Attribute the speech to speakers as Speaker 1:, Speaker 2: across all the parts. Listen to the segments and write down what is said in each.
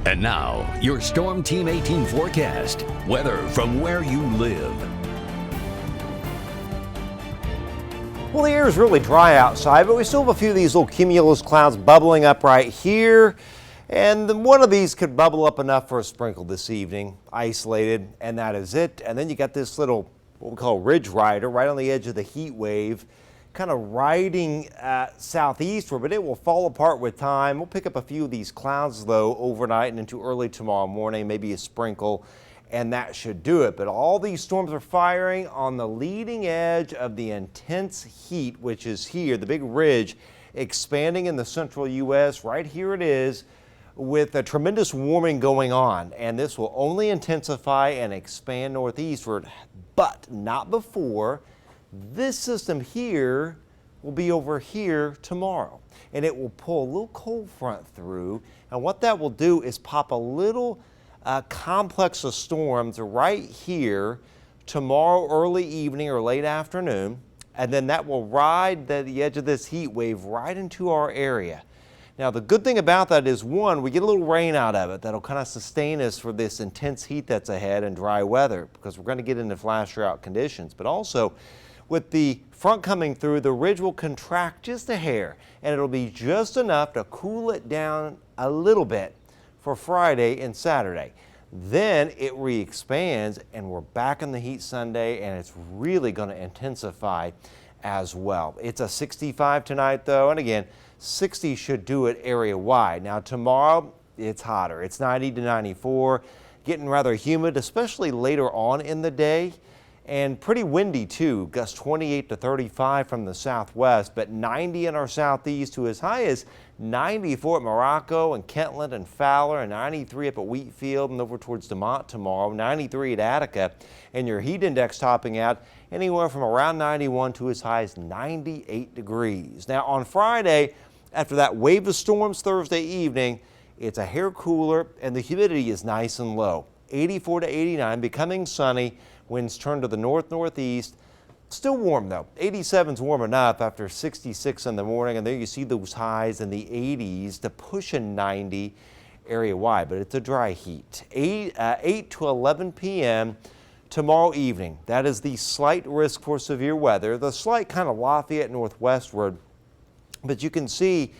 Speaker 1: And now, your Storm Team 18 forecast. Weather from where you live.
Speaker 2: Well, the air is really dry outside, but we still have a few of these little cumulus clouds bubbling up right here. And one of these could bubble up enough for a sprinkle this evening, isolated, and that is it. And then you got this little, what we call ridge rider, right on the edge of the heat wave, kind of riding southeastward, but it will fall apart with time. We'll pick up a few of these clouds, though, overnight and into early tomorrow morning, maybe a sprinkle, and that should do it. But all these storms are firing on the leading edge of the intense heat, which is here, the big ridge expanding in the central U.S. Right here it is, with a tremendous warming going on, and this will only intensify and expand northeastward, but not before this system here will be over here tomorrow, and it will pull a little cold front through, and what that will do is pop a little complex of storms right here tomorrow early evening or late afternoon, and then that will ride the edge of this heat wave right into our area. Now, the good thing about that is, one, we get a little rain out of it that'll kind of sustain us for this intense heat that's ahead and dry weather, because we're going to get into flash drought conditions. But also, with the front coming through, the ridge will contract just a hair, and it'll be just enough to cool it down a little bit for Friday and Saturday. Then it re-expands, and we're back in the heat Sunday, and it's really going to intensify as well. It's a 65 tonight, though, and again, 60 should do it area-wide. Now, tomorrow, it's hotter. It's 90 to 94, getting rather humid, especially later on in the day, and pretty windy, too. Gusts 28 to 35 from the southwest, but 90 in our southeast to as high as 94 at Morocco and Kentland and Fowler, and 93 up at Wheatfield and over towards DeMont tomorrow, 93 at Attica, and your heat index topping out anywhere from around 91 to as high as 98 degrees. Now, on Friday, after that wave of storms Thursday evening, it's a hair cooler and the humidity is nice and low. 84 to 89, becoming sunny. Winds turn to the north-northeast. Still warm, though. 87's warm enough after 66 in the morning, and there you see those highs in the 80s to pushing 90 area-wide, but it's a dry heat. 8 to 11 p.m. tomorrow evening. That is the slight risk for severe weather. The slight kind of Lafayette northwestward, but you can see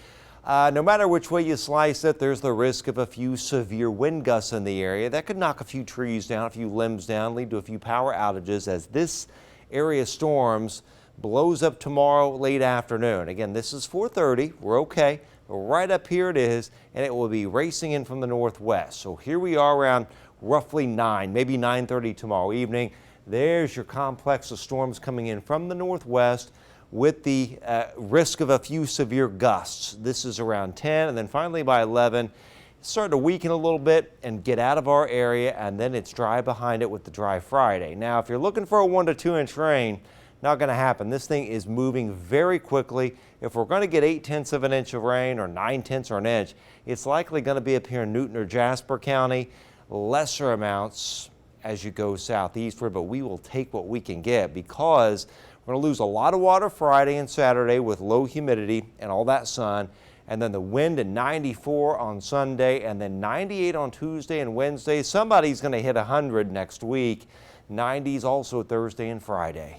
Speaker 2: no matter which way you slice it, there's the risk of a few severe wind gusts in the area. That could knock a few trees down, a few limbs down, lead to a few power outages as this area storms blows up tomorrow late afternoon. Again, this is 4:30. We're okay. Right up here it is, and it will be racing in from the northwest. So here we are around roughly 9, maybe 9:30 tomorrow evening. There's your complex of storms coming in from the northwest, with the risk of a few severe gusts. This is around 10, and then finally by 11, it's starting to weaken a little bit and get out of our area, and then it's dry behind it with the dry Friday. Now, if you're looking for a 1 to 2 inch rain, not going to happen. This thing is moving very quickly. If we're going to get 8/10 of an inch of rain or 9/10 or an inch, it's likely going to be up here in Newton or Jasper County. Lesser amounts as you go southeastward, but we will take what we can get because we're going to lose a lot of water Friday and Saturday with low humidity and all that sun, and then the wind at 94 on Sunday, and then 98 on Tuesday and Wednesday. Somebody's going to hit 100 next week. 90s also Thursday and Friday.